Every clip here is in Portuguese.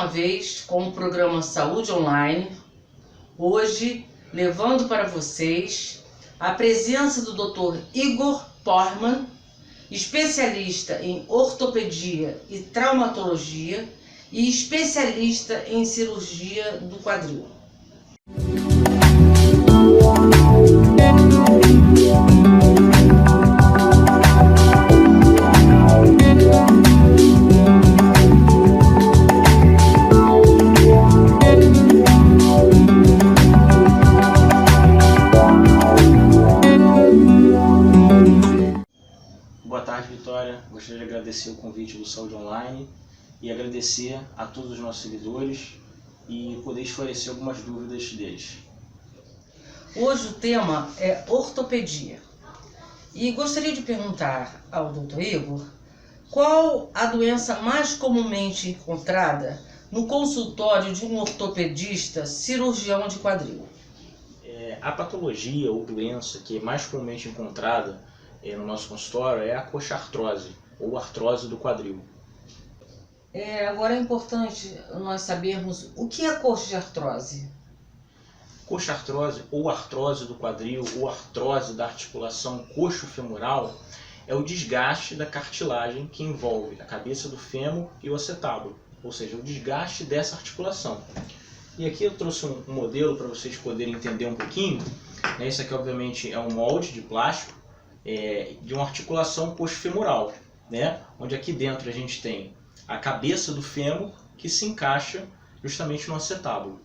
vez com o programa Saúde Online, hoje levando para vocês a presença do Dr. Igor Porman, especialista em ortopedia e traumatologia e especialista em cirurgia do quadril. Boa tarde, Vitória. Gostaria de agradecer o convite do Saúde Online e agradecer a todos os nossos seguidores e poder esclarecer algumas dúvidas deles. Hoje o tema é ortopedia. E gostaria de perguntar ao Dr. Igor qual a doença mais comumente encontrada no consultório de um ortopedista cirurgião de quadril. A patologia ou doença que é mais comumente encontrada no nosso consultório é a coxartrose ou artrose do quadril. Agora é importante nós sabermos o que é coxartrose. Coxartrose ou artrose do quadril ou artrose da articulação coxo-femoral é o desgaste da cartilagem que envolve a cabeça do fêmur e o acetábulo, ou seja, o desgaste dessa articulação. E aqui eu trouxe um modelo para vocês poderem entender um pouquinho. Esse aqui obviamente é um molde de plástico de uma articulação coxo-femoral, onde aqui dentro a gente tem a cabeça do fêmur que se encaixa justamente no acetábulo.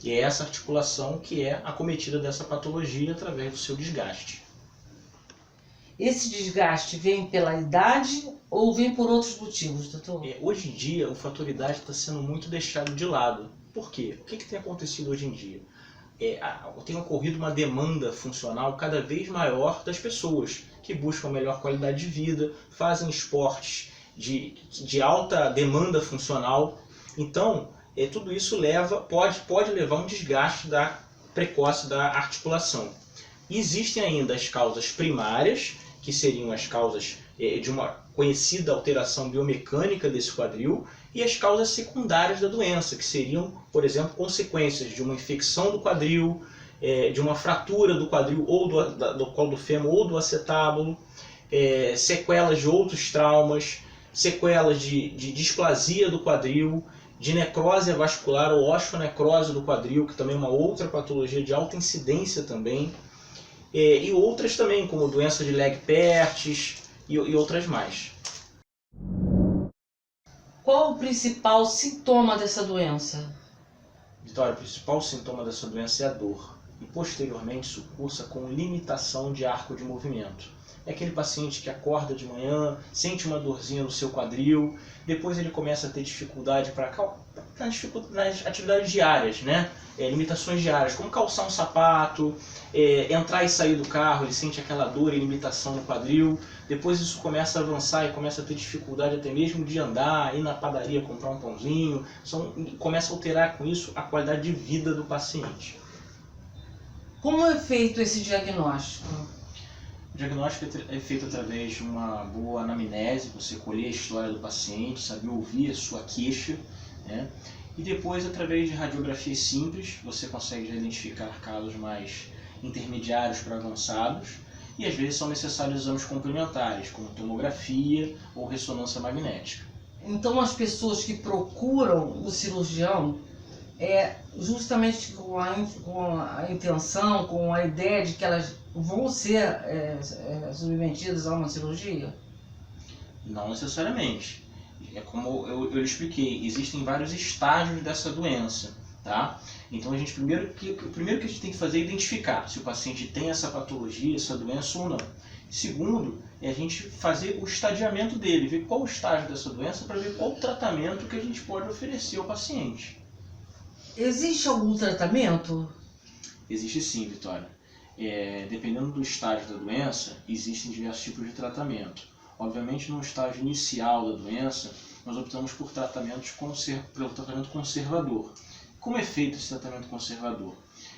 E é essa articulação que é acometida dessa patologia através do seu desgaste. Esse desgaste vem pela idade ou vem por outros motivos, doutor? Hoje em dia o fator idade está sendo muito deixado de lado. Por quê? O que tem acontecido hoje em dia? Tem ocorrido uma demanda funcional cada vez maior das pessoas que buscam melhor qualidade de vida, fazem esportes de alta demanda funcional. Então, tudo isso pode levar a um desgaste precoce da articulação. E existem ainda as causas primárias, que seriam as causas de uma conhecida alteração biomecânica desse quadril, e as causas secundárias da doença, que seriam, por exemplo, consequências de uma infecção do quadril, de uma fratura do quadril ou do colo do fêmur ou do acetábulo, sequelas de outros traumas, sequelas de displasia do quadril, de necrose vascular ou osteonecrose do quadril, que também é uma outra patologia de alta incidência também, e outras também, como doença de Legg-Pertz e outras mais. Qual o principal sintoma dessa doença? Vitória, o principal sintoma dessa doença é a dor, e posteriormente isso cursa com limitação de arco de movimento. É aquele paciente que acorda de manhã, sente uma dorzinha no seu quadril, depois ele começa a ter dificuldade nas atividades diárias, limitações diárias, como calçar um sapato, entrar e sair do carro, ele sente aquela dor e limitação no quadril. Depois isso começa a avançar e começa a ter dificuldade até mesmo de andar, ir na padaria comprar um pãozinho, começa a alterar com isso a qualidade de vida do paciente. Como é feito esse diagnóstico? O diagnóstico é feito através de uma boa anamnese, você colher a história do paciente, saber ouvir a sua queixa, e depois, através de radiografias simples, você consegue já identificar casos mais intermediários para avançados, e às vezes são necessários exames complementares, como tomografia ou ressonância magnética. Então as pessoas que procuram o cirurgião justamente com a intenção, com a ideia de que elas vão ser submetidas a uma cirurgia? Não necessariamente. É como eu expliquei, existem vários estágios dessa doença, Então o primeiro que a gente tem que fazer é identificar se o paciente tem essa patologia, essa doença ou não. Segundo, é a gente fazer o estadiamento dele, ver qual o estágio dessa doença para ver qual o tratamento que a gente pode oferecer ao paciente. Existe algum tratamento? Existe sim, Vitória. Dependendo do estágio da doença, existem diversos tipos de tratamento. Obviamente, no estágio inicial da doença, nós optamos por pelo tratamento conservador. Como é feito esse tratamento conservador?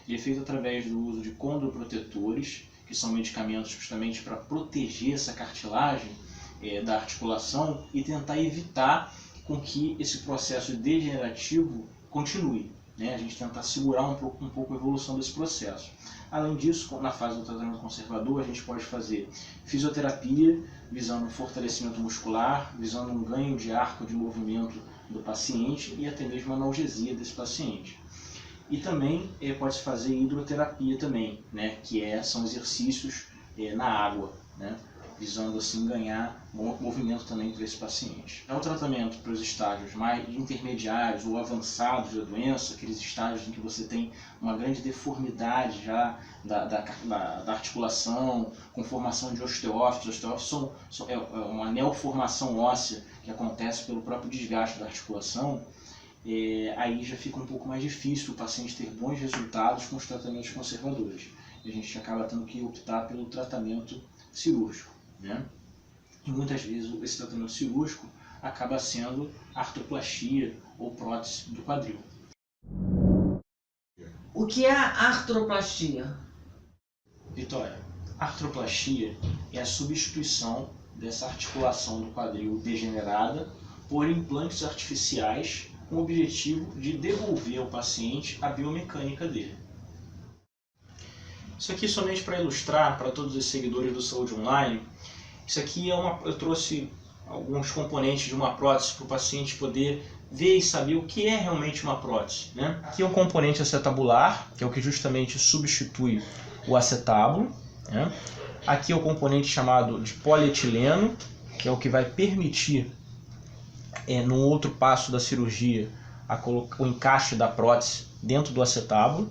Ele é feito através do uso de condroprotetores, que são medicamentos justamente para proteger essa cartilagem da articulação e tentar evitar com que esse processo degenerativo continue, né? A gente tentar segurar um pouco a evolução desse processo. Além disso, na fase do tratamento conservador, a gente pode fazer fisioterapia, visando um fortalecimento muscular, visando um ganho de arco de movimento do paciente e até mesmo analgesia desse paciente. E também pode-se fazer hidroterapia também, né? Que são exercícios na água, né? Visando assim ganhar movimento também para esse paciente. O tratamento para os estágios mais intermediários ou avançados da doença, aqueles estágios em que você tem uma grande deformidade já da articulação, com formação de osteófitos. Os osteófitos é uma neoformação óssea que acontece pelo próprio desgaste da articulação. Aí já fica um pouco mais difícil o paciente ter bons resultados com os tratamentos conservadores. E a gente acaba tendo que optar pelo tratamento cirúrgico, né? E muitas vezes esse tratamento cirúrgico acaba sendo artroplastia ou prótese do quadril. O que é a artroplastia? Vitória, artroplastia é a substituição dessa articulação do quadril degenerada por implantes artificiais com o objetivo de devolver ao paciente a biomecânica dele. Isso aqui somente para ilustrar para todos os seguidores do Saúde Online. Isso aqui eu trouxe alguns componentes de uma prótese para o paciente poder ver e saber o que é realmente uma prótese, né? Aqui é um componente acetabular, que é o que justamente substitui o acetábulo, né? Aqui é o componente chamado de polietileno, que é o que vai permitir, no outro passo da cirurgia, o encaixe da prótese dentro do acetábulo.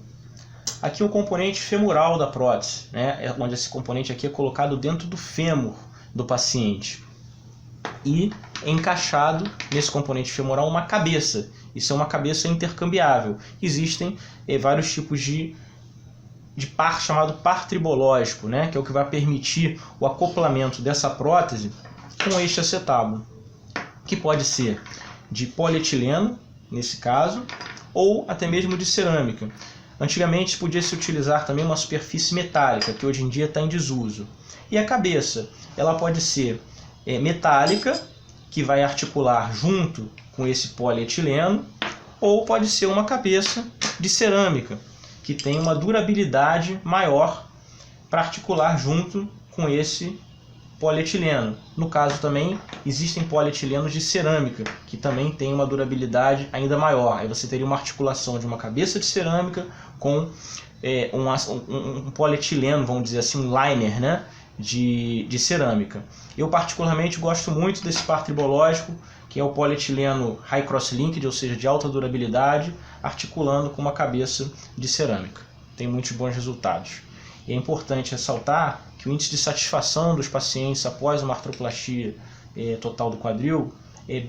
Aqui é o componente femoral da prótese, né? Onde esse componente aqui é colocado dentro do fêmur do paciente. E encaixado nesse componente femoral uma cabeça. Isso é uma cabeça intercambiável. Existem vários tipos de par chamado par tribológico, né? Que é o que vai permitir o acoplamento dessa prótese com este acetábulo, que pode ser de polietileno, nesse caso, ou até mesmo de cerâmica. Antigamente podia se utilizar também uma superfície metálica, que hoje em dia está em desuso. E a cabeça, ela pode ser metálica, que vai articular junto com esse polietileno, ou pode ser uma cabeça de cerâmica, que tem uma durabilidade maior para articular junto com esse polietileno. No caso também existem polietilenos de cerâmica, que também tem uma durabilidade ainda maior. Aí você teria uma articulação de uma cabeça de cerâmica com um polietileno, vamos dizer assim, um liner, né, de cerâmica. Eu particularmente gosto muito desse par tribológico, que é o polietileno high cross linked, ou seja, de alta durabilidade, articulando com uma cabeça de cerâmica. Tem muitos bons resultados. E é importante ressaltar que o índice de satisfação dos pacientes após uma artroplastia total do quadril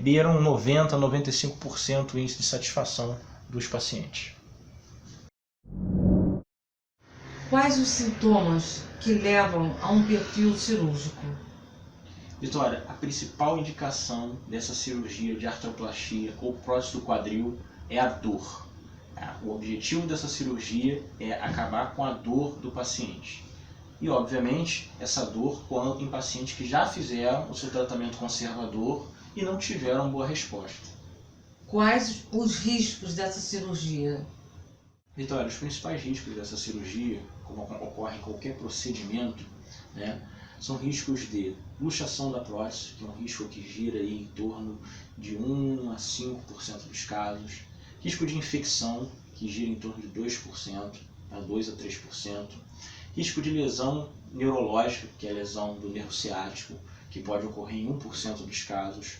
beiram 90% a 95% o índice de satisfação dos pacientes. Quais os sintomas que levam a um perfil cirúrgico? Vitória, a principal indicação dessa cirurgia de artroplastia ou prótese do quadril é a dor. O objetivo dessa cirurgia é acabar com a dor do paciente. E, obviamente, essa dor em pacientes que já fizeram o seu tratamento conservador e não tiveram boa resposta. Quais os riscos dessa cirurgia? Vitória, os principais riscos dessa cirurgia, como ocorre em qualquer procedimento, né, são riscos de luxação da prótese, que é um risco que gira aí em torno de 1 a 5% dos casos. Risco de infecção, que gira em torno de 2%, a 2 a 3%. Risco de lesão neurológica, que é a lesão do nervo ciático, que pode ocorrer em 1% dos casos.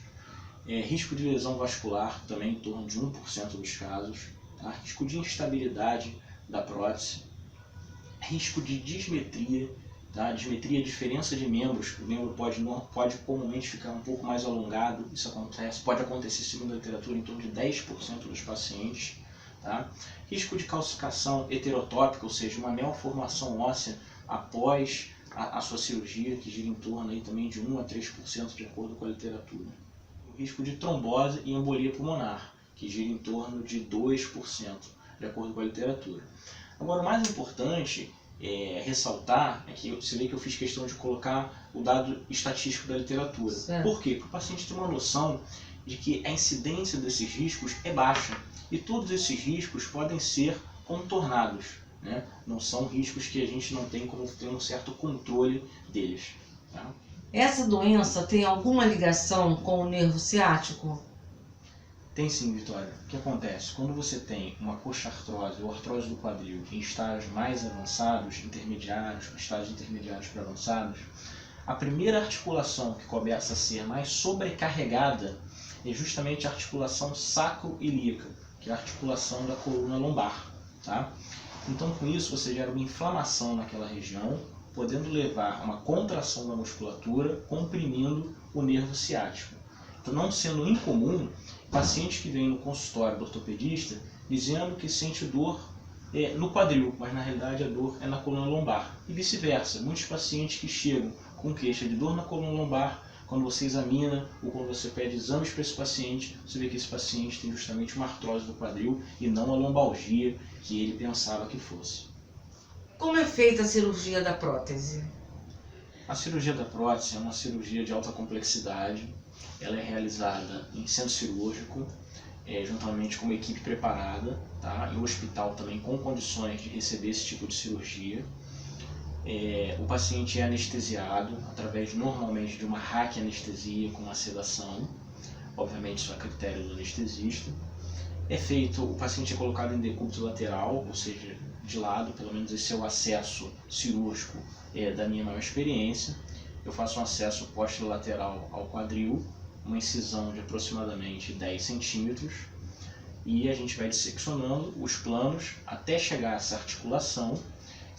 Risco de lesão vascular, também em torno de 1% dos casos. Tá? Risco de instabilidade da prótese. Risco de dismetria. Tá? Dismetria é a diferença de membros. O membro pode comumente ficar um pouco mais alongado. Isso pode acontecer, segundo a literatura, em torno de 10% dos pacientes. Tá? Risco de calcificação heterotópica, ou seja, uma neoformação óssea após a sua cirurgia, que gira em torno aí também de 1 a 3%, de acordo com a literatura. O risco de trombose e embolia pulmonar, que gira em torno de 2%, de acordo com a literatura. Agora, o mais importante ressaltar é que você vê que eu fiz questão de colocar o dado estatístico da literatura. Certo. Por quê? Para o paciente ter uma noção de que a incidência desses riscos é baixa e todos esses riscos podem ser contornados, né? Não são riscos que a gente não tem como ter um certo controle deles. Tá? Essa doença tem alguma ligação com o nervo ciático? Tem sim, Vitória. O que acontece? Quando você tem uma coxartrose ou artrose do quadril em estágios mais avançados, estágios intermediários para avançados, a primeira articulação que começa a ser mais sobrecarregada é justamente a articulação sacroiliaca, que é a articulação da coluna lombar. Tá? Então, com isso, você gera uma inflamação naquela região, podendo levar a uma contração da musculatura, comprimindo o nervo ciático. Então, não sendo incomum, paciente que vem no consultório do ortopedista dizendo que sente dor no quadril, mas na realidade a dor é na coluna lombar. E vice-versa, muitos pacientes que chegam com queixa de dor na coluna lombar, quando você examina ou quando você pede exames para esse paciente, você vê que esse paciente tem justamente uma artrose do quadril e não a lombalgia que ele pensava que fosse. Como é feita a cirurgia da prótese? A cirurgia da prótese é uma cirurgia de alta complexidade. Ela é realizada em centro cirúrgico, juntamente com uma equipe preparada, tá? E o hospital também com condições de receber esse tipo de cirurgia. O paciente é anestesiado através normalmente de uma raquianestesia com uma sedação, obviamente isso é a critério do anestesista. O paciente é colocado em decúbito lateral, ou seja, de lado, pelo menos esse é o acesso cirúrgico da minha maior experiência. Eu faço um acesso posterolateral ao quadril, uma incisão de aproximadamente 10 centímetros, e a gente vai disseccionando os planos até chegar a essa articulação,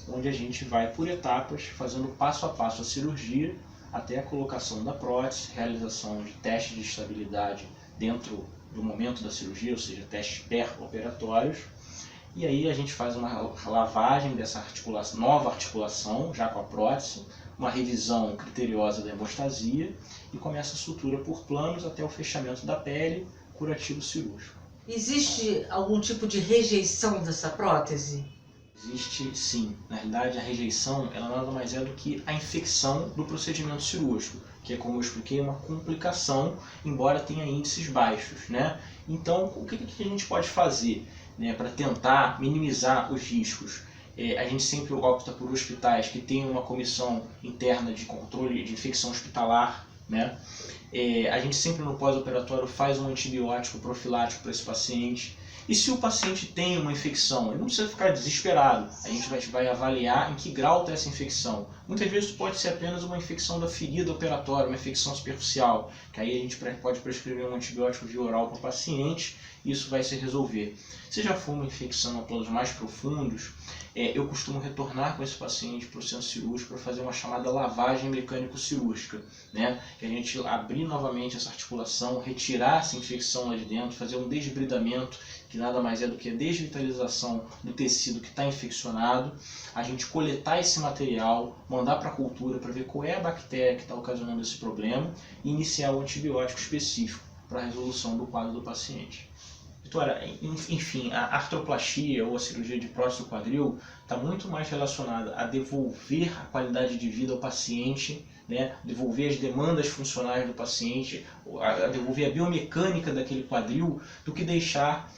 onde a gente vai por etapas, fazendo passo a passo a cirurgia, até a colocação da prótese, realização de testes de estabilidade dentro do momento da cirurgia, ou seja, testes pré-operatórios, e aí a gente faz uma lavagem dessa nova articulação, já com a prótese, uma revisão criteriosa da hemostasia e começa a sutura por planos até o fechamento da pele, curativo cirúrgico. Existe algum tipo de rejeição dessa prótese? Existe sim. Na realidade, a rejeição ela nada mais é do que a infecção do procedimento cirúrgico, que é, como eu expliquei, uma complicação, embora tenha índices baixos, né? Então, o que a gente pode fazer, né, para tentar minimizar os riscos? A gente sempre opta por hospitais que tenham uma comissão interna de controle de infecção hospitalar, né? A gente sempre no pós-operatório faz um antibiótico profilático para esse paciente. E se o paciente tem uma infecção, ele não precisa ficar desesperado. A gente vai avaliar em que grau está essa infecção. Muitas vezes pode ser apenas uma infecção da ferida operatória, uma infecção superficial, que aí a gente pode prescrever um antibiótico via oral para o paciente e isso vai se resolver. Se já for uma infecção a planos mais profundos, eu costumo retornar com esse paciente para o centro cirúrgico para fazer uma chamada lavagem mecânico-cirúrgica, né? Que a gente abrir novamente essa articulação, retirar essa infecção lá de dentro, fazer um desbridamento, que nada mais é do que a desvitalização do tecido que está infeccionado, a gente coletar esse material, mandar para a cultura para ver qual é a bactéria que está ocasionando esse problema e iniciar o antibiótico específico para a resolução do quadro do paciente. Vitória, enfim, a artroplastia ou a cirurgia de prótese do quadril está muito mais relacionada a devolver a qualidade de vida ao paciente, né? Devolver as demandas funcionais do paciente, a devolver a biomecânica daquele quadril, do que deixar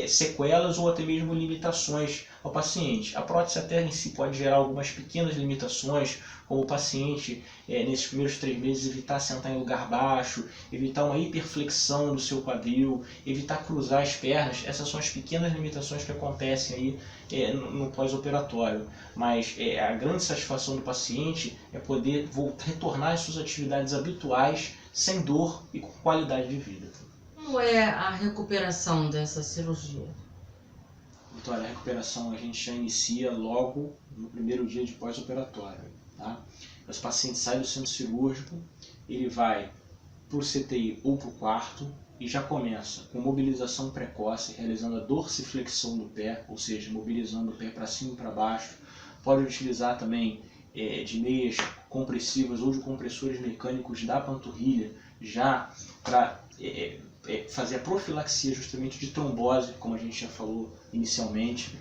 sequelas ou até mesmo limitações ao paciente. A prótese até em si pode gerar algumas pequenas limitações, como o paciente, nesses primeiros 3 meses, evitar sentar em lugar baixo, evitar uma hiperflexão do seu quadril, evitar cruzar as pernas. Essas são as pequenas limitações que acontecem aí no pós-operatório. Mas a grande satisfação do paciente é poder retornar às suas atividades habituais, sem dor e com qualidade de vida. Como é a recuperação dessa cirurgia? Vitória, a recuperação a gente já inicia logo no primeiro dia de pós-operatório. Tá? Esse paciente sai do centro cirúrgico, ele vai para o CTI ou para o quarto e já começa com mobilização precoce, realizando a dorsiflexão do pé, ou seja, mobilizando o pé para cima e para baixo. Pode utilizar também de meias compressivas ou de compressores mecânicos da panturrilha, já para fazer a profilaxia justamente de trombose, como a gente já falou inicialmente.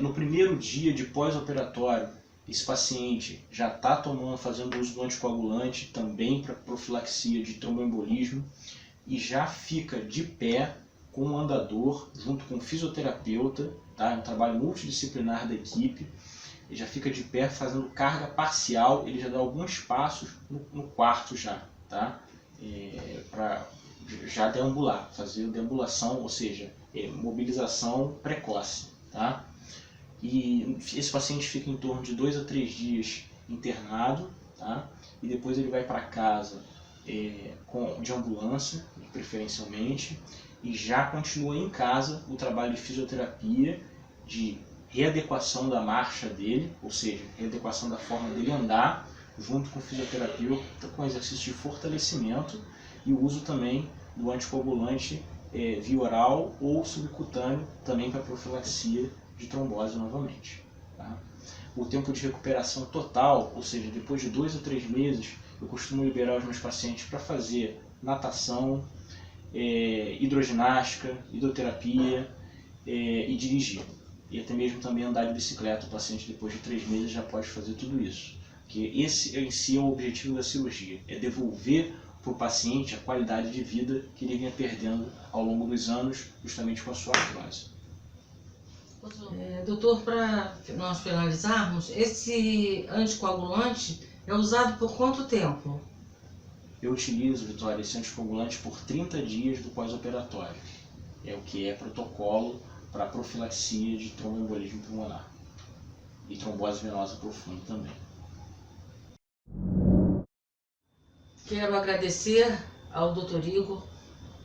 No primeiro dia de pós-operatório, esse paciente já está fazendo uso do anticoagulante também para profilaxia de tromboembolismo. e já fica de pé com o andador, junto com o fisioterapeuta, tá? É um trabalho multidisciplinar da equipe. Ele já fica de pé fazendo carga parcial, ele já dá alguns passos no quarto já, tá? Para já deambular, fazer deambulação, ou seja, mobilização precoce, tá? E esse paciente fica em torno de 2 a 3 dias internado, tá? E depois ele vai para casa de ambulância, preferencialmente, e já continua em casa o trabalho de fisioterapia, de readequação da marcha dele, ou seja, readequação da forma dele andar, junto com fisioterapia, com exercício de fortalecimento e o uso também do anticoagulante via oral ou subcutâneo, também para profilaxia de trombose novamente. Tá? O tempo de recuperação total, ou seja, depois de 2 a 3 meses, eu costumo liberar os meus pacientes para fazer natação, hidroginástica, hidroterapia e dirigir. E até mesmo também andar de bicicleta. O paciente depois de 3 meses já pode fazer tudo isso. Porque esse em si é o objetivo da cirurgia, é devolver para o paciente a qualidade de vida que ele vinha perdendo ao longo dos anos, justamente com a sua artrose. Doutor, para nós finalizarmos, esse anticoagulante é usado por quanto tempo? Eu utilizo, Vitória, esse anticoagulante por 30 dias do pós-operatório. É o que é protocolo para profilaxia de tromboembolismo pulmonar e trombose venosa profunda também. Quero agradecer ao Dr. Igor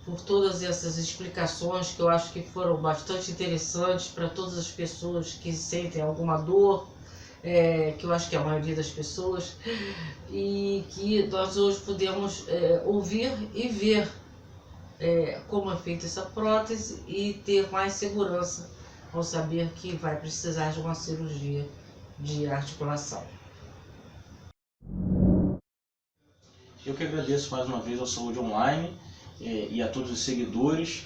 por todas essas explicações que eu acho que foram bastante interessantes para todas as pessoas que sentem alguma dor, que eu acho que é a maioria das pessoas, e que nós hoje podemos ouvir e ver como é feita essa prótese e ter mais segurança ao saber que vai precisar de uma cirurgia de articulação. Eu que agradeço mais uma vez ao Saúde Online e a todos os seguidores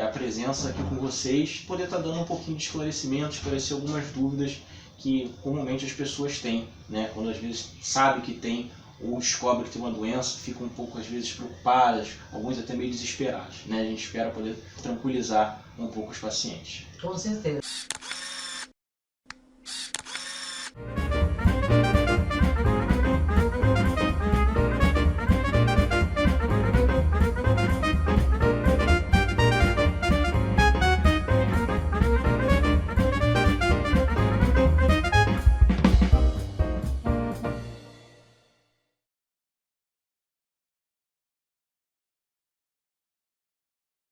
a presença aqui com vocês, poder estar dando um pouquinho de esclarecimento, esclarecer algumas dúvidas que comumente as pessoas têm, né? Quando às vezes sabe que tem ou descobre que tem uma doença, ficam um pouco às vezes preocupadas, alguns até meio desesperados, né? A gente espera poder tranquilizar um pouco os pacientes. Com certeza.